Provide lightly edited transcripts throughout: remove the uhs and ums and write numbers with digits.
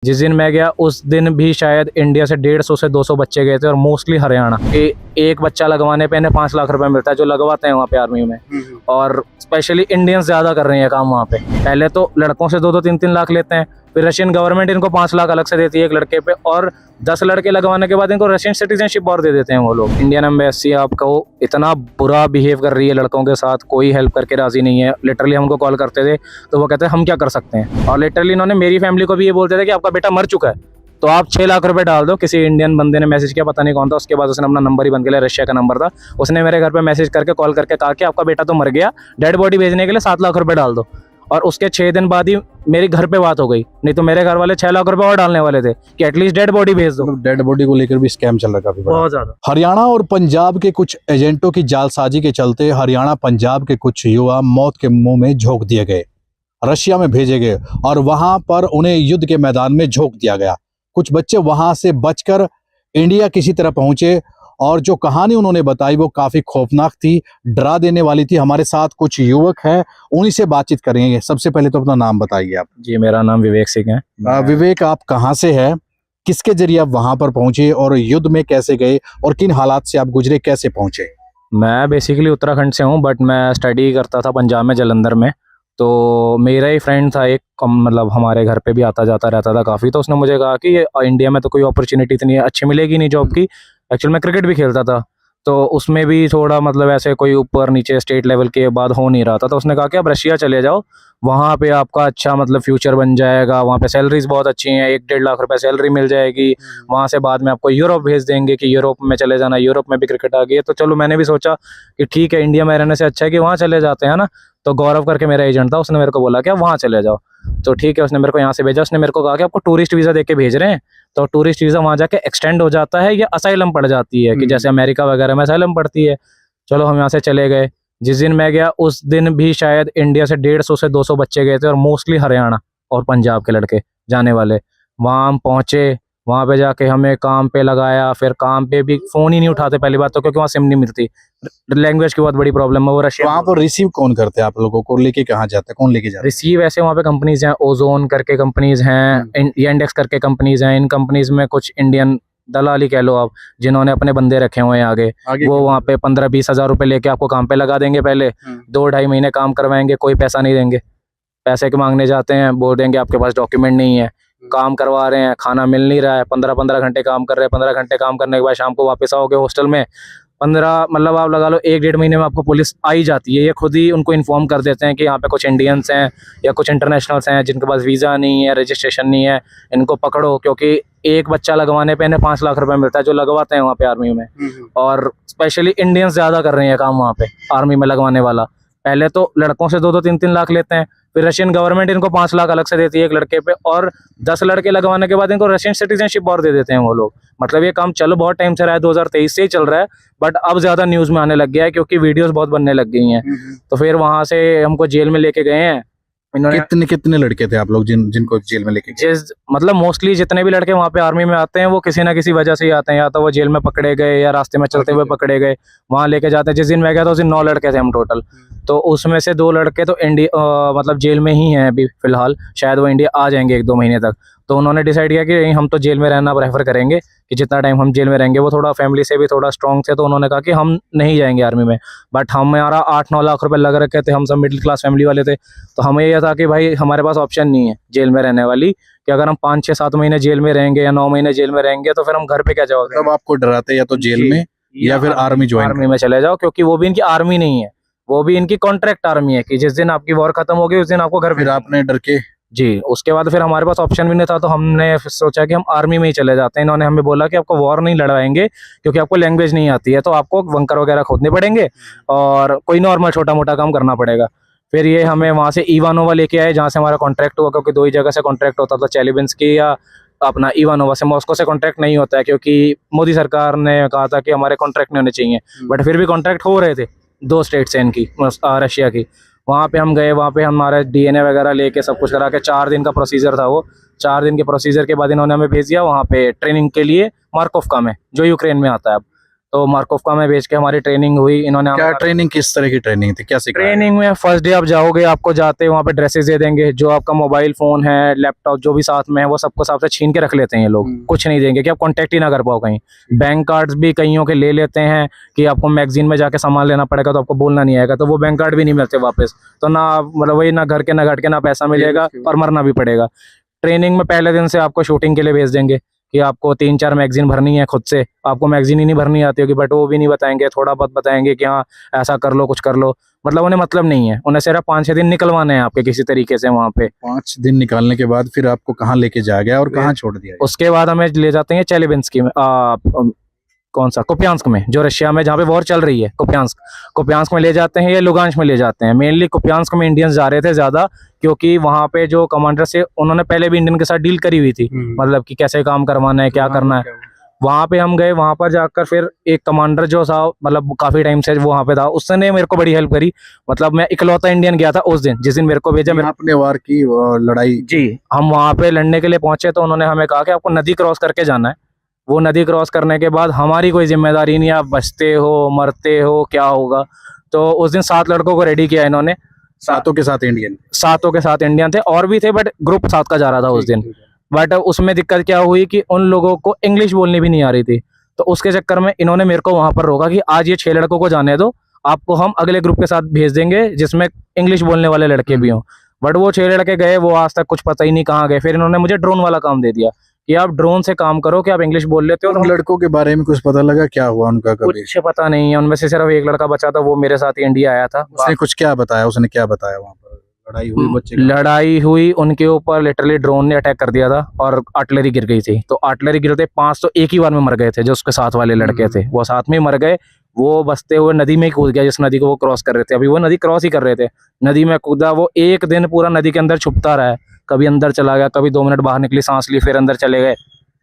जिस दिन मैं गया उस दिन भी शायद इंडिया से 150 से 200 बच्चे गए थे और मोस्टली हरियाणा के। एक बच्चा लगवाने पे इन्हें 5 लाख रुपए मिलता है जो लगवाते हैं वहाँ पे आर्मी में। और स्पेशली इंडियंस ज़्यादा कर रहे हैं काम वहाँ पे। पहले तो लड़कों से 2-2 3-3 लाख लेते हैं, फिर रशियन गवर्नमेंट इनको 5 लाख अलग से देती है एक लड़के पे, और 10 लड़के लगवाने के बाद इनको रशियन सिटीजनशिप और दे देते हैं वो लोग। इंडियन एम्बेसी आपको इतना बुरा बिहेव कर रही है लड़कों के साथ, कोई हेल्प करके राजी नहीं है। लिटरली हमको कॉल करते थे तो वो कहते हैं हम क्या कर सकते हैं, और लिटरली इन्होंने मेरी फैमिली को भी ये बोलते थे कि आपका बेटा मर चुका है तो आप 6 लाख रुपए डाल दो। किसी इंडियन बंदे ने मैसेज किया, पता नहीं कौन था, उसके बाद उसने अपना नंबर ही बंद किया, रशिया का नंबर था। उसने मेरे घर पे मैसेज करके कॉल करके कहा कि आपका बेटा तो मर गया, डेड बॉडी भेजने के लिए 7 लाख रुपए डाल दो। और उसके 6 दिन बाद ही मेरे घर पे बात हो गई, नहीं तो मेरे घर वाले 6 लाख रुपए और डालने वाले थे कि एटलीस्ट डेड बॉडी भेज दो। डेड बॉडी को लेकर भी स्कैम चल रहा है काफी बड़ा। बहुत ज्यादा। हरियाणा और पंजाब के कुछ एजेंटों की जालसाजी के चलते हरियाणा पंजाब के कुछ युवा मौत के मुंह में झोंक दिए गए, रशिया में भेजे गए और वहां पर उन्हें युद्ध के मैदान में झोंक दिया गया। कुछ बच्चे वहां से बचकर इंडिया किसी तरह पहुंचे और जो कहानी उन्होंने बताई वो काफी खौफनाक थी, डरा देने वाली थी। हमारे साथ कुछ युवक हैं, उन्हीं से बातचीत करेंगे। सबसे पहले तो अपना नाम बताइए आप। जी, मेरा नाम विवेक सिंह है। विवेक, आप कहाँ से हैं, किसके जरिए आप वहां पर पहुंचे और युद्ध में कैसे गए और किन हालात से आप गुजरे, कैसे पहुंचे? मैं बेसिकली उत्तराखंड से हूँ, बट मैं स्टडी करता था पंजाब में जलंधर में। तो मेरा ही फ्रेंड था एक, मतलब हमारे घर पे भी आता जाता रहता था काफ़ी। तो उसने मुझे कहा कि ये इंडिया में तो कोई अपॉर्चुनिटी इतनी अच्छी मिलेगी नहीं जॉब की। एक्चुअल में क्रिकेट भी खेलता था तो उसमें भी थोड़ा मतलब ऐसे कोई ऊपर नीचे स्टेट लेवल के बाद हो नहीं रहा था। तो उसने कहा कि आप रशिया चले जाओ, वहाँ पे आपका अच्छा मतलब फ्यूचर बन जाएगा, वहाँ पे सैलरीज बहुत अच्छी हैं, 1-1.5 लाख रुपए सैलरी मिल जाएगी। वहाँ से बाद में आपको यूरोप भेज देंगे कि यूरोप में चले जाना, यूरोप में भी क्रिकेट आ गई है। तो चलो मैंने भी सोचा कि ठीक है, इंडिया में रहने से अच्छा है कि वहाँ चले जाते हैं ना। तो गौरव करके मेरा एजेंट था, उसने मेरे को बोला कि आप वहाँ चले जाओ। तो ठीक है, उसने मेरे को यहाँ से भेजा। उसने मेरे को कहा कि आपको टूरिस्ट वीज़ा दे के भेज रहे हैं, तो टूरिस्ट वीज़ा वहाँ जाके एक्सटेंड हो जाता है या असाइलम पड़ जाती है कि जैसे अमेरिका वगैरह में असाइलम पड़ती है। चलो हम यहाँ से चले गए। जिस दिन मैं गया उस दिन भी शायद इंडिया से 150 से 200 बच्चे गए थे और मोस्टली हरियाणा और पंजाब के लड़के जाने वाले। वहाँ हम पहुँचे, वहाँ पे जाके हमें काम पे लगाया। फिर काम पे भी फ़ोन ही नहीं उठाते पहली बात तो, क्योंकि वहाँ सिम नहीं मिलती, लैंग्वेज की बहुत बड़ी प्रॉब्लम है। वो रशिया वहां पर रिसीव कौन करते हैं आप लोगों को, लेके कहाँ जाते हैं, कौन लेके जाता है? रिसीव ऐसे वहाँ पे कंपनीज हैं, ओजोन करके कंपनीज हैं, येंडेक्स करके कंपनीज हैं। इन कंपनीज में कुछ इंडियन दलाली कह लो आप, जिन्होंने अपने बंदे रखे हुए हैं आगे वो वहाँ पे 15-20 हज़ार रुपए लेके आपको काम पे लगा देंगे। पहले 2-2.5 महीने काम करवाएंगे, कोई पैसा नहीं देंगे। पैसे के मांगने जाते हैं, बोल देंगे आपके पास डॉक्यूमेंट नहीं है। काम करवा रहे हैं, खाना मिल नहीं रहा है, 15-15 घंटे काम कर रहे हैं। 15 घंटे काम करने के बाद शाम को वापस आओगे हॉस्टल में। 15 मतलब आप लगा लो 1-1.5 महीने में आपको पुलिस आ ही जाती है। ये खुद ही उनको इन्फॉर्म कर देते हैं कि यहाँ पे कुछ इंडियंस हैं या कुछ इंटरनेशनल्स हैं जिनके पास वीज़ा नहीं है, रजिस्ट्रेशन नहीं है, इनको पकड़ो। क्योंकि एक बच्चा लगवाने पे इन्हें 5 लाख रुपए मिलता है जो लगवाते हैं वहाँ पे आर्मी में। और स्पेशली इंडियंस ज़्यादा कर रहे हैं काम वहाँ पे आर्मी में लगवाने वाला। पहले तो लड़कों से 2-2 3-3 लाख लेते हैं, फिर रशियन गवर्नमेंट इनको 5 लाख अलग से देती है एक लड़के पे, और 10 लड़के लगवाने के बाद इनको रशियन सिटीजनशिप और दे देते हैं वो लोग। मतलब ये काम चलो बहुत टाइम से रहा है, 2023 से ही चल रहा है, बट अब ज्यादा न्यूज में आने लग गया है क्योंकि वीडियोस बहुत बनने लग गई हैं। तो फिर वहां से हमको जेल में लेके गए हैं इन्होंने। कितने लड़के थे आप लोग जिनको जेल में लेके गए? मतलब मोस्टली जितने भी लड़के वहाँ पे आर्मी में आते हैं वो किसी ना किसी वजह से ही आते हैं, या तो वो जेल में पकड़े गए या रास्ते में चलते हुए पकड़े गए, वहाँ लेके जाते हैं। जिस दिन मैं गया था उस दिन 9 लड़के थे हम टोटल। तो उसमें से 2 लड़के तो इंडिया मतलब जेल में ही हैं अभी फिलहाल, शायद वो इंडिया आ जाएंगे 1-2 महीने तक। तो उन्होंने डिसाइड किया कि हम तो जेल में रहना प्रेफर करेंगे, कि जितना टाइम हम जेल में रहेंगे। वो थोड़ा फैमिली से भी थोड़ा स्ट्रॉन्ग थे, तो उन्होंने कहा कि हम नहीं जाएंगे आर्मी में। बट हमारा 8-9 लाख रुपए लग रखे थे, हम सब मिडिल क्लास फैमिली वाले थे। तो हमें यह था कि भाई हमारे पास ऑप्शन नहीं है जेल में रहने वाली, कि अगर हम 5-6-7 महीने जेल में रहेंगे या 9 महीने जेल में रहेंगे तो फिर हम घर पे क्या जाओगे। तब आपको डराते या तो जेल में या फिर आर्मी में चले जाओ, क्योंकि वो भी इनकी आर्मी नहीं है, वो भी इनकी कॉन्ट्रैक्ट आर्मी है कि जिस दिन आपकी वॉर खत्म होगी उस दिन आपको घर। फिर आपने डर के जी, उसके बाद फिर हमारे पास ऑप्शन भी नहीं था, तो हमने सोचा कि हम आर्मी में ही चले जाते हैं। इन्होंने हमें बोला कि आपको वॉर नहीं लड़वाएंगे क्योंकि आपको लैंग्वेज नहीं आती है, तो आपको बंकर वगैरह खोदने पड़ेंगे और कोई नॉर्मल छोटा मोटा काम करना पड़ेगा। फिर ये हमें वहाँ से इवानोवा लेके आए जहाँ से हमारा कॉन्ट्रैक्ट हुआ, क्योंकि 2 ही जगह से कॉन्ट्रैक्ट होता था, चेलिबिंस्की या अपना इवानोवा से। मॉस्को से कॉन्ट्रैक्ट नहीं होता है क्योंकि मोदी सरकार ने कहा था कि हमारे कॉन्ट्रैक्ट नहीं होने चाहिए, बट फिर भी कॉन्ट्रैक्ट हो रहे थे 2 स्टेट से इनकी, रशिया की। वहाँ पे हम गए, वहाँ पे हमारा DNA वगैरह लेके सब कुछ करा के 4 दिन का प्रोसीजर था वो। 4 दिन के प्रोसीजर के बाद इन्होंने हमें भेज दिया वहाँ पे ट्रेनिंग के लिए मार्कोवका में, जो यूक्रेन में आता है अब। तो मार्कोफ्का में भेज के हमारी ट्रेनिंग हुई। इन्होंने क्या हमें ट्रेनिंग, किस तरह की ट्रेनिंग थी, क्या सिखाया? ट्रेनिंग में फर्स्ट डे आप जाओगे, आपको जाते हैं वहाँ पे ड्रेसेस दे देंगे, जो आपका मोबाइल फ़ोन है, लैपटॉप जो भी साथ में है वो सबको साथ से छीन के रख लेते हैं ये लोग। कुछ नहीं देंगे कि आप कांटेक्ट ही ना कर पाओ कहीं। बैंक कार्ड्स भी कईयों के ले लेते हैं कि आपको मैगजीन में जाके सामान लेना पड़ेगा तो आपको बोलना नहीं आएगा, तो वो बैंक कार्ड भी नहीं मिलते वापस। तो ना मतलब वही ना घर के ना घट के ना पैसा मिलेगा और मरना भी पड़ेगा। ट्रेनिंग में पहले दिन से आपको शूटिंग के लिए भेज देंगे कि आपको 3-4 मैगजीन भरनी है खुद से। आपको मैगजीन ही नहीं भरनी आती होगी, बट वो भी नहीं बताएंगे, थोड़ा बहुत बताएंगे कि हाँ ऐसा कर लो, कुछ कर लो। मतलब उन्हें मतलब नहीं है, उन्हें सिर्फ 5-6 दिन निकलवाने हैं आपके किसी तरीके से वहाँ पे। 5 दिन निकालने के बाद फिर आपको कहाँ लेके जाया गया और कहाँ छोड़ दिया गया? उसके बाद हमें ले जाते हैं चेलेबिंस्की में, कौन सा, कुपियांस्क में, जो रशिया में जहाँ पे वॉर चल रही है। कुपियांस्क में ले जाते हैं या लुगांश में ले जाते हैं। मेनली कुपियांस्क में इंडियंस जा रहे थे ज़्यादा, क्योंकि वहाँ पे जो कमांडर से उन्होंने पहले भी इंडियन के साथ डील करी हुई थी, मतलब कि कैसे काम करवाना है, क्या करना है। वहाँ पे हम गए, वहाँ पर जाकर फिर एक कमांडर जो था, मतलब काफ़ी टाइम से वो वहाँ पे था, उसने मेरे को बड़ी हेल्प करी। मतलब मैं इकलौता इंडियन गया था उस दिन, जिस दिन मेरे को भेजा। आपने वार की लड़ाई? जी, हम वहाँ पे लड़ने के लिए पहुंचे तो उन्होंने हमें कहा कि आपको नदी क्रॉस करके जाना है। वो नदी क्रॉस करने के बाद हमारी कोई जिम्मेदारी नहीं, आप बचते हो मरते हो क्या होगा। तो उस दिन 7 लड़कों को रेडी किया इन्होंने। सातों के साथ इंडियन? सातों के साथ इंडियन थे, और भी थे बट ग्रुप 7 का जा रहा था उस दिन। बट उसमें दिक्कत क्या हुई कि उन लोगों को इंग्लिश बोलनी भी नहीं आ रही थी, तो उसके चक्कर में इन्होंने मेरे को वहां पर रोका कि आज ये 6 लड़कों को जाने दो, आपको हम अगले ग्रुप के साथ भेज देंगे जिसमें इंग्लिश बोलने वाले लड़के भी हों। बट वो 6 लड़के गए, वो आज तक कुछ पता ही नहीं कहाँ गए। फिर इन्होंने मुझे ड्रोन वाला काम दे दिया कि आप ड्रोन से काम करो, कि आप इंग्लिश बोल लेते हो। उन लड़कों के बारे में कुछ पता लगा, क्या हुआ उनका कभी? कुछ पता नहीं है, उनमें से सिर्फ एक लड़का बचा था, वो मेरे साथ ही इंडिया आया था। उसने कुछ क्या बताया, उसने क्या बताया वहाँ पर? लड़ाई हुई, बच्चे लड़ाई हुई, उनके ऊपर लिटरली ड्रोन ने अटैक कर दिया था और आर्टिलरी गिर गई थी। तो आर्टिलरी गिरते 5 तो एक ही बार में मर गए थे, जो उसके साथ वाले लड़के थे वो साथ में मर गए। वो बचते हुए नदी में ही कूद गया, जिस नदी को वो क्रॉस कर रहे थे। अभी वो नदी क्रॉस ही कर रहे थे, नदी में कूदा। वो एक दिन पूरा नदी के अंदर छुपता रहा है, कभी अंदर चला गया, कभी 2 मिनट बाहर निकली, सांस ली, फिर अंदर चले गए।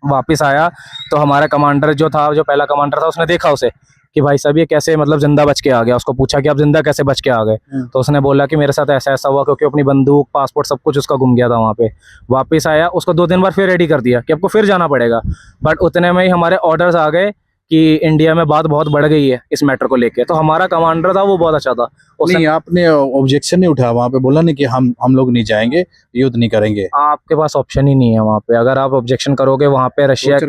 वापस आया तो हमारा कमांडर जो था, जो पहला कमांडर था, उसने देखा उसे कि भाई साहब ये कैसे मतलब जिंदा बच के आ गया। उसको पूछा कि आप जिंदा कैसे बच के आ गए, तो उसने बोला कि मेरे साथ ऐसा ऐसा हुआ, क्योंकि अपनी बंदूक, पासपोर्ट, सब कुछ उसका गुम गया था वहाँ पे। वापस आया, उसको 2 दिन बाद फिर रेडी कर दिया कि आपको फिर जाना पड़ेगा। बट उतने में ही हमारे ऑर्डर्स आ गए कि इंडिया में बात बहुत बढ़ गई है इस मैटर को लेके। तो हमारा कमांडर था वो बहुत अच्छा था। नहीं, आपने ऑब्जेक्शन नहीं उठाया वहाँ पे? बोला नहीं कि हम लोग नहीं जाएंगे, युद्ध नहीं करेंगे? आपके पास ऑप्शन ही नहीं है वहाँ पे। अगर आप ऑब्जेक्शन करोगे वहाँ पे रशिया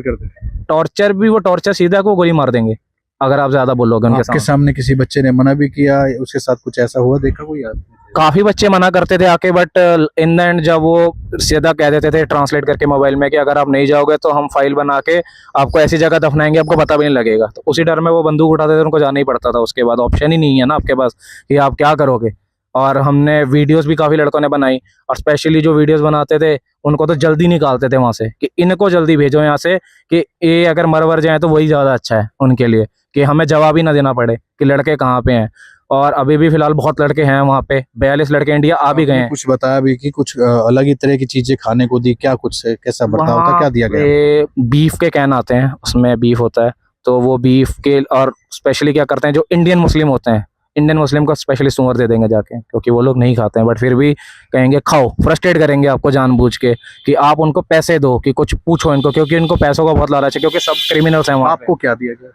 टॉर्चर भी, वो टॉर्चर सीधा को गोली मार देंगे अगर आप ज्यादा बोलोगे उनके आपके सामने किसी बच्चे ने मना भी किया, उसके साथ कुछ ऐसा हुआ, देखा कोई यार? काफी बच्चे मना करते थे आके, बट इन द एंड जब वो सीधा कह देते थे ट्रांसलेट करके मोबाइल में कि अगर आप नहीं जाओगे तो हम फाइल बना के आपको ऐसी जगह दफनाएंगे, आपको पता भी नहीं लगेगा। तो उसी डर में वो बंदूक उठाते थे, उनको जाना ही पड़ता था। उसके बाद ऑप्शन ही नहीं है ना आपके पास कि आप क्या करोगे। और हमने वीडियोस भी काफ़ी लड़कों ने बनाई, और स्पेशली जो वीडियोस बनाते थे उनको तो जल्दी निकालते थे वहाँ से कि इनको जल्दी भेजो यहाँ से, कि ये अगर मर वर जाए तो वही ज़्यादा अच्छा है उनके लिए, कि हमें जवाब ही ना देना पड़े कि लड़के कहाँ पे हैं। और अभी भी फिलहाल बहुत लड़के हैं वहाँ पे, 42 लड़के इंडिया आ भी गए हैं। कुछ बताया भी कि कुछ अलग ही तरह की चीजें खाने को दी, क्या कुछ से कैसा बर्ताव था, क्या दिया गया? बीफ के कैन आते हैं, उसमें बीफ होता है, तो वो बीफ के, और स्पेशली क्या करते हैं जो इंडियन मुस्लिम होते हैं, इंडियन मुस्लिम को स्पेशली सूअर दे देंगे जाके, क्योंकि वो लोग नहीं खाते हैं, बट फिर भी कहेंगे खाओ। फ्रस्ट्रेट करेंगे आपको जानबूझ के कि आप उनको पैसे दो, कि कुछ पूछो इनको, क्योंकि इनको पैसों का बहुत लालच है, क्योंकि सब क्रिमिनल्स हैं वहाँ पे। आपको क्या दिया गया?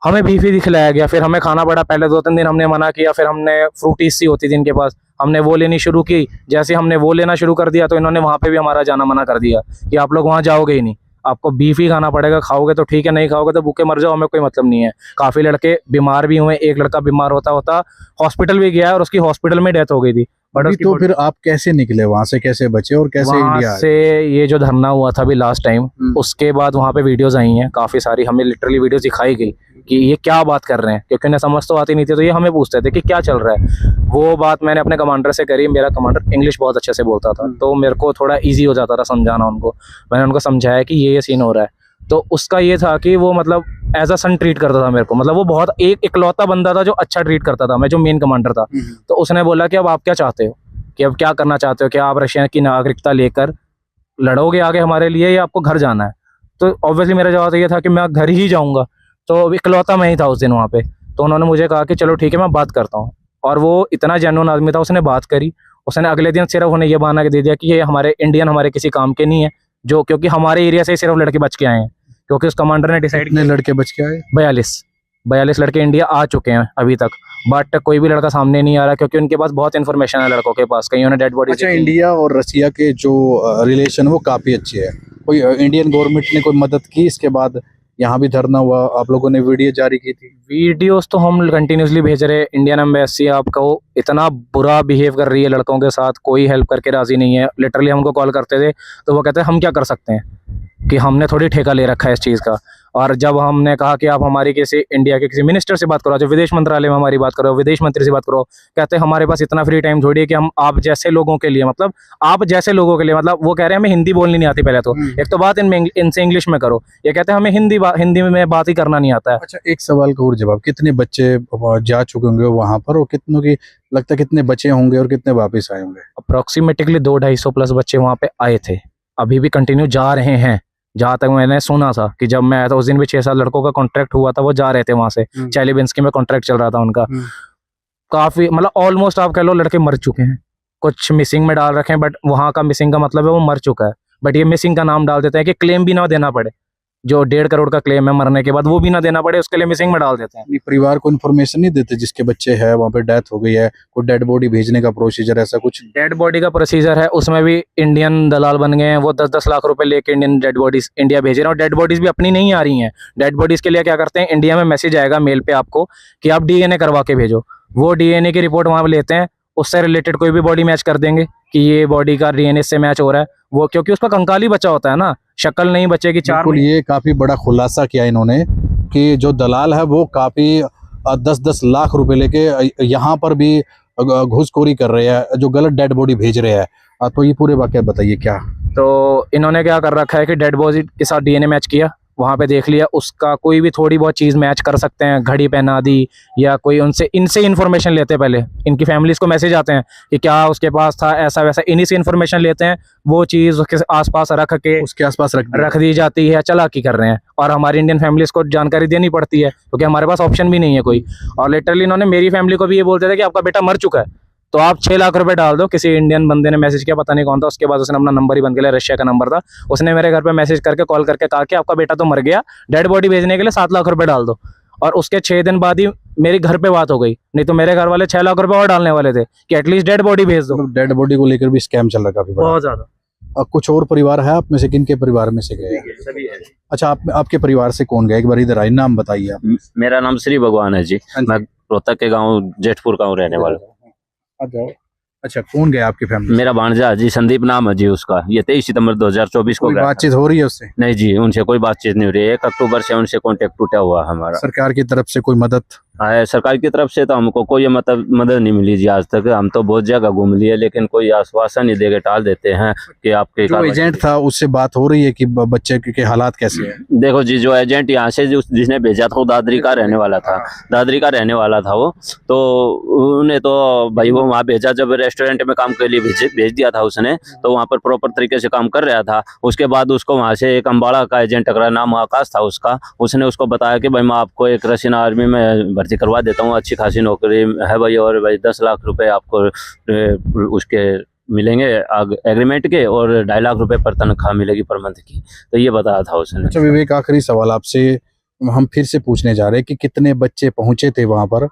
हमें बीफ ही दिखलाया गया, फिर हमें खाना पड़ा। पहले 2-3 दिन हमने मना किया, फिर हमने फ्रूटीज सी होती थी इनके पास, हमने वो लेनी शुरू की। जैसे हमने वो लेना शुरू कर दिया तो इन्होंने वहाँ पे भी हमारा जाना मना कर दिया कि आप लोग वहाँ जाओगे ही नहीं, आपको बीफ ही खाना पड़ेगा, खाओगे तो ठीक है, नहीं खाओगे तो भूखे मर जाओ, हमें कोई मतलब नहीं है। काफ़ी लड़के बीमार भी हुए, एक लड़का बीमार होता होता हॉस्पिटल भी गया और उसकी हॉस्पिटल में डेथ हो गई थी। बट तो फिर आप कैसे निकले वहां से, कैसे बचे और कैसे इंडिया आए? से ये जो धरना हुआ था अभी लास्ट टाइम, उसके बाद वहाँ पे वीडियोस आई हैं काफ़ी सारी, हमें लिटरली वीडियोस दिखाई गई कि ये क्या बात कर रहे हैं, क्योंकि उन्हें समझ तो आती नहीं थी, तो ये हमें पूछते थे कि क्या चल रहा है। वो बात मैंने अपने कमांडर से करी। मेरा कमांडर इंग्लिश बहुत अच्छे से बोलता था, तो मेरे को थोड़ा ईजी हो जाता था समझाना उनको। मैंने उनको समझाया कि ये सीन हो रहा है। तो उसका ये था कि वो मतलब एज अ सन ट्रीट करता था मेरे को, मतलब वो बहुत एक इकलौता बंदा था जो अच्छा ट्रीट करता था, मैं जो मेन कमांडर था। तो उसने बोला कि अब आप क्या चाहते हो, कि अब क्या करना चाहते हो, कि आप रशिया की नागरिकता लेकर लड़ोगे आगे हमारे लिए, या आपको घर जाना है। तो ऑब्वियसली मेरा जवाब ये था कि मैं घर ही जाऊँगा। तो इकलौता मैं ही था उस दिन वहाँ पे। तो उन्होंने मुझे कहा कि चलो ठीक है मैं बात करता हूँ, और वो इतना जेन्युइन आदमी था, उसने बात करी। उसने अगले दिन सिर्फ उन्हें ये बहाना दे दिया कि ये हमारे इंडियन हमारे किसी काम के नहीं है, जो क्योंकि हमारे एरिया से सिर्फ लड़के बच के आए हैं, क्योंकि उस कमांडर ने डिसाइड कितने लड़के बच के आए? 42। 42 लड़के इंडिया आ चुके हैं अभी तक, बट कोई भी लड़का सामने नहीं आ रहा क्योंकि उनके पास बहुत इन्फॉर्मेशन है लड़कों के पास, कईयों ने डेड बॉडी। अच्छा, इंडिया और रसिया के जो रिलेशन वो काफ़ी अच्छे है। कोई इंडियन गवर्नमेंट ने कोई मदद की इसके बाद? यहाँ भी धरना हुआ, आप लोगों ने वीडियो जारी की थी। वीडियोस तो हम कंटिन्यूसली भेज रहे हैं। इंडियन एम्बेसी आपको इतना बुरा बिहेव कर रही है लड़कों के साथ, कोई हेल्प करके राजी नहीं है। लिटरली हमको कॉल करते थे तो वो कहते हैं हम क्या कर सकते हैं, कि हमने थोड़ी ठेका ले रखा है इस चीज़ का। और जब हमने कहा कि आप हमारी किसी इंडिया के किसी मिनिस्टर से बात करो, जो विदेश मंत्रालय में हमारी बात करो, विदेश मंत्री से बात करो, कहते हैं हमारे पास इतना फ्री टाइम थोड़ी है कि हम आप जैसे लोगों के लिए, मतलब आप जैसे लोगों के लिए, मतलब वो कह रहे हैं हमें हिंदी बोलनी नहीं आती पहले तो, एक तो बात इनसे इंग्लिश में करो, ये कहते हैं हमें हिंदी में बात ही करना नहीं आता है। अच्छा, एक सवाल का और जवाब, कितने बच्चे जा चुके होंगे वहां पर और कितनों की लगता है कितने बचे होंगे और कितने वापस आए होंगे? अप्रोक्सीमेटली 200-250 प्लस बच्चे वहाँ पे आए थे, अभी भी कंटिन्यू जा रहे हैं। जहाँ तक मैंने सुना था कि जब मैं आया था उस दिन भी 6-7 लड़कों का कॉन्ट्रैक्ट हुआ था, वो जा रहे थे वहाँ से। चैलिबिन्स्की में कॉन्ट्रैक्ट चल रहा था उनका। काफी मतलब ऑलमोस्ट आप कह लो लड़के मर चुके हैं, कुछ मिसिंग में डाल रखे हैं, बट वहाँ का मिसिंग का मतलब है वो मर चुका है। बट ये मिसिंग का नाम डाल देते हैं कि क्लेम भी ना देना पड़े, जो 1.5 करोड़ का क्लेम है मरने के बाद वो भी ना देना पड़े, उसके लिए मिसिंग में डाल देते हैं। परिवार को इन्फॉर्मेशन नहीं देते जिसके बच्चे हैं वहाँ पे डेथ हो गई है, कोई डेड बॉडी भेजने का प्रोसीजर ऐसा कुछ? डेड बॉडी का प्रोसीजर है, उसमें भी इंडियन दलाल बन गए हैं। वो 10-10 लाख रुपए लेके इंडियन डेड बॉडीज इंडिया भेज रहे हैं, और डेड बॉडीज भी अपनी नहीं आ रही हैं। डेड बॉडीज के लिए क्या करते हैं, इंडिया में मैसेज आएगा मेल पे आपको कि आप डीएनए करवा के भेजो, वो डीएनए की रिपोर्ट वहाँ लेते हैं, उससे रिलेटेड कोई भी बॉडी मैच कर देंगे कि ये बॉडी का डीएनए से मैच हो रहा है वो, क्योंकि उसका कंकाल ही बचा होता है ना, शक्ल नहीं बचेगी। बिल्कुल, ये काफी बड़ा खुलासा किया इन्होंने कि जो दलाल है वो काफी 10-10 लाख रुपए लेके यहाँ पर भी घूसखोरी कर रहे हैं, जो गलत डेड बॉडी भेज रहे हैं। तो ये पूरे वाकया बताइए क्या? तो इन्होंने क्या कर रखा है कि डेड बॉडी के साथ डीएनए मैच किया, वहाँ पे देख लिया उसका कोई भी थोड़ी बहुत चीज़ मैच कर सकते हैं, घड़ी पहना दी या कोई इनसे इन्फॉर्मेशन लेते हैं। पहले इनकी फैमिलीज को मैसेज आते हैं कि क्या उसके पास था, ऐसा वैसा, इन्हीं से इन्फॉर्मेशन लेते हैं, वो चीज़ उसके आसपास उसके आसपास रख दी जाती है, चालाकी कर रहे हैं। और हमारी इंडियन फैमिलीज को जानकारी देनी पड़ती है क्योंकि हमारे पास ऑप्शन भी नहीं है कोई। और लिटरली इन्होंने मेरी फैमिली को भी ये बोलते थे कि आपका बेटा मर चुका है तो आप 6 लाख रुपए डाल दो। किसी इंडियन बंदे ने मैसेज किया, पता नहीं कौन था, उसके बाद उसने अपना नंबर ही बंद कर लिया, रशिया का नंबर था, उसने मेरे घर पे मैसेज करके कॉल करके कहा कि आपका बेटा तो मर गया, डेड बॉडी भेजने के लिए 7 लाख रुपए डाल दो। और उसके 6 दिन बाद ही मेरी घर पे बात हो गई, नहीं तो मेरे घर वाले 6 लाख रुपए और डालने वाले थे कि एटलीस्ट डेड बॉडी भेज दो। डेड बॉडी को लेकर भी स्कैम चल रहा है काफी बड़ा। बहुत ज्यादा। कुछ और परिवार है आप में से, किन के परिवार में से गए? सभी है। अच्छा, आपके परिवार से कौन गया? एक बार इधर आइए, नाम बताइए आप। मेरा नाम श्री भगवान है जी, मैं रोहतक के गांव जेठपुर का रहने वाला हूँ। अच्छा, कौन गया आपकी फैमिली? मेरा भांजा जी, संदीप नाम है जी उसका। ये 23 सितंबर 2024 को कोई गया था। बातचीत हो रही है उससे? नहीं जी, उनसे कोई बातचीत नहीं हो रही है। 1 अक्टूबर से उनसे कांटेक्ट टूटा हुआ हमारा। सरकार की तरफ से कोई मदद? है सरकार की तरफ से तो हमको कोई मदद नहीं मिली जी आज तक। हम तो बहुत जगह घूम लिए लेकिन कोई आश्वासन नहीं देके टाल देते हैं कि आपके जो एजेंट था उससे बात हो रही है कि बच्चे के हालात कैसे हैं? देखो जी, जो एजेंट यहाँ से जिसने भेजा था वो दादरी का रहने वाला था, दादरी का रहने वाला था वो। तो उन्हें तो भाई वो वहाँ भेजा, जब रेस्टोरेंट में काम के लिए भेज दिया था उसने, तो वहाँ पर प्रॉपर तरीके से काम कर रहा था। उसके बाद उसको वहाँ से एक अम्बाड़ा का एजेंट टकरा, नाम आकाश था उसका। उसने उसको बताया कि भाई मैं आपको एक रशियन आर्मी में भर्ती करवा देता हूँ, अच्छी खासी नौकरी है भाई, और भाई 10 लाख रुपए आपको उसके मिलेंगे एग्रीमेंट के, और 2.5 लाख रुपए पर तनख्वाह मिलेगी पर मंथ की। तो ये बताया था उसने। अच्छा विवेक, आखिरी सवाल आपसे हम फिर से पूछने जा रहे हैं कि कितने बच्चे पहुंचे थे वहां पर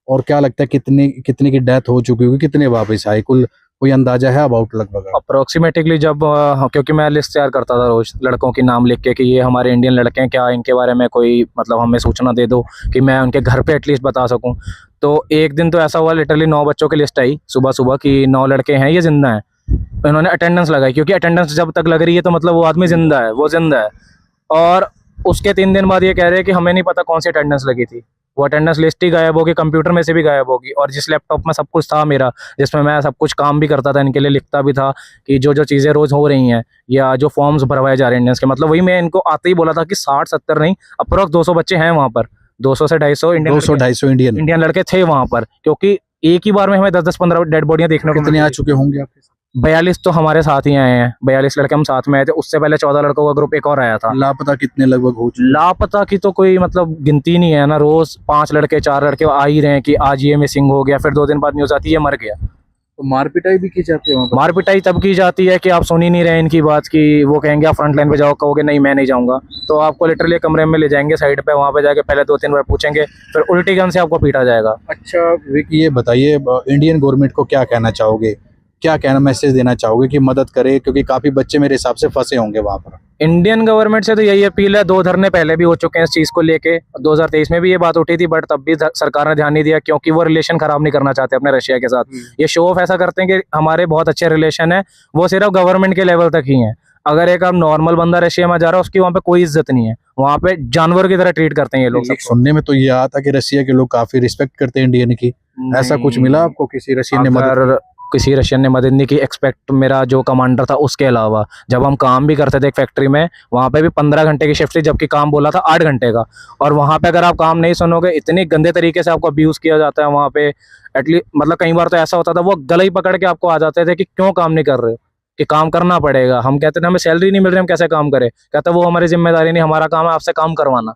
और क्या लगता है कितने की डेथ हो चुकी होगी, कितने वापस आए, कुल कोई अंदाजा है अबाउट लगभग? अप्रोक्सीमेटली जब क्योंकि मैं लिस्ट तैयार करता था रोज लड़कों के नाम लिख के कि ये हमारे इंडियन लड़के हैं, क्या इनके बारे में कोई मतलब हमें सूचना दे दो कि मैं उनके घर पे एटलीस्ट बता सकूं। तो एक दिन तो ऐसा हुआ, लिटरली 9 बच्चों की लिस्ट आई सुबह सुबह कि 9 लड़के हैं, ये जिंदा हैं। उन्होंने अटेंडेंस लगाई, क्योंकि अटेंडेंस जब तक लग रही है तो मतलब वो आदमी जिंदा है, वो जिंदा है। और उसके 3 दिन बाद ये कह रहे हैं कि हमें नहीं पता कौन सी अटेंडेंस लगी थी, वो अटेंडेंस लिस्ट ही गायब होगी, कंप्यूटर में से भी गायब होगी। और जिस लैपटॉप में सब कुछ था मेरा, जिसमें मैं सब कुछ काम भी करता था, इनके लिए लिखता भी था कि जो जो चीज़ें रोज़ हो रही हैं या जो फॉर्म्स भरवाए जा रहे हैं इंडियंस के, मतलब वही मैं इनको आते ही बोला था कि 60-70 नहीं, अप्रोक्स 200 बच्चे हैं वहाँ पर, 200 से 250 इंडियन लड़के थे वहाँ पर। क्योंकि एक ही बार में हमें 10-15 डेड बॉडियाँ देखने को कितने आ चुके होंगे आपके साथ? 42 तो हमारे साथ ही आए हैं, 42 लड़के हम साथ में आए थे। उससे पहले 14 लड़कों का ग्रुप एक और आया था। लापता कितने लगभग हो चुके? लापता की तो कोई मतलब गिनती नहीं है ना, रोज 5 लड़के 4 लड़के आ ही रहे हैं कि आज ये मिसिंग हो गया, फिर 2 दिन बाद न्यूज आती है ये मर गया। तो मार पिटाई भी की जाती है वहाँ पर? मार पिटाई तब की जाती है कि आप सुन ही नहीं रहे इनकी बात की, वो कहेंगे आप फ्रंट लाइन पे जाओ, कहोगे नहीं मैं नहीं जाऊंगा, तो आपको लिटरली कमरे में ले जाएंगे साइड पे, वहाँ पे जाके पहले 2-3 बार पूछेंगे, फिर उल्टी गन से आपको पीटा जाएगा। अच्छा विक, ये बताइए इंडियन गवर्नमेंट को क्या कहना चाहोगे, क्या कहना मैसेज देना चाहोगे कि मदद करे, क्योंकि काफी बच्चे मेरे हिसाब से फंसे होंगे वहाँ पर? इंडियन गवर्नमेंट से तो यही अपील है, 2 धरने पहले भी हो चुके हैं इस चीज़ को लेके, 2023 में भी ये बात उठी थी, बट तब भी सरकार ने ध्यान नहीं दिया, क्योंकि वो रिलेशन खराब नहीं करना चाहते अपने रशिया के साथ। ये शो ऑफ ऐसा करते हैं कि हमारे बहुत अच्छे रिलेशन है, वो सिर्फ गवर्नमेंट के लेवल तक ही हैं। अगर एक आप नॉर्मल बंदा रशिया में जा रहा है, उसकी वहाँ पे कोई इज्जत नहीं है, वहाँ पे जानवर की तरह ट्रीट करते हैं ये लोग सबको। सुनने में तो ये आया था कि रशिया के लोग काफी रिस्पेक्ट करते हैं इंडियन की, ऐसा कुछ मिला आपको किसी रशियन ने मदद? अगर किसी रशियन ने मदद नहीं की, एक्सपेक्ट मेरा जो कमांडर था उसके अलावा, जब हम काम भी करते थे एक फैक्ट्री में, वहाँ पे भी 15 घंटे की शिफ्ट थी, जबकि काम बोला था 8 घंटे का, और वहाँ पे अगर आप काम नहीं सुनोगे, इतने गंदे तरीके से आपको अब्यूज़ किया जाता है वहाँ पे। एटलीस्ट मतलब कई बार तो ऐसा होता था, वो गला ही पकड़ के आपको आ जाते थे कि क्यों काम नहीं कर रहे हो, कि काम करना पड़ेगा। हम कहते थे हमें सैलरी नहीं मिल रही, हम कैसे काम करें, कहते वो हमारी जिम्मेदारी नहीं, हमारा काम है आपसे काम करवाना।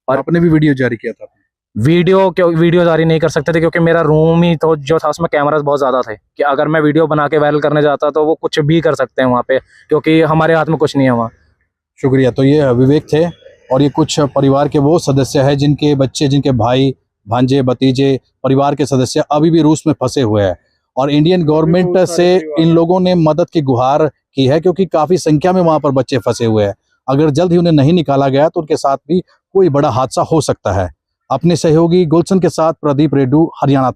और आपने भी वीडियो जारी किया था? वीडियो जारी नहीं कर सकते थे, क्योंकि मेरा रूम ही तो जो था उसमें कैमरास बहुत ज़्यादा थे, कि अगर मैं वीडियो बना के वायरल करने जाता तो वो कुछ भी कर सकते हैं वहाँ पे, क्योंकि हमारे हाथ में कुछ नहीं है वहाँ। शुक्रिया। तो ये विवेक थे, और ये कुछ परिवार के वो सदस्य हैं जिनके बच्चे, जिनके भाई भांजे भतीजे, परिवार के सदस्य अभी भी रूस में फंसे हुए हैं, और इंडियन गवर्नमेंट से इन लोगों ने मदद की गुहार की है, क्योंकि काफ़ी संख्या में वहाँ पर बच्चे फंसे हुए हैं। अगर जल्द ही उन्हें नहीं निकाला गया तो उनके साथ भी कोई बड़ा हादसा हो सकता है। अपने सहयोगी गुलशन के साथ प्रदीप रेड्डू, हरियाणा।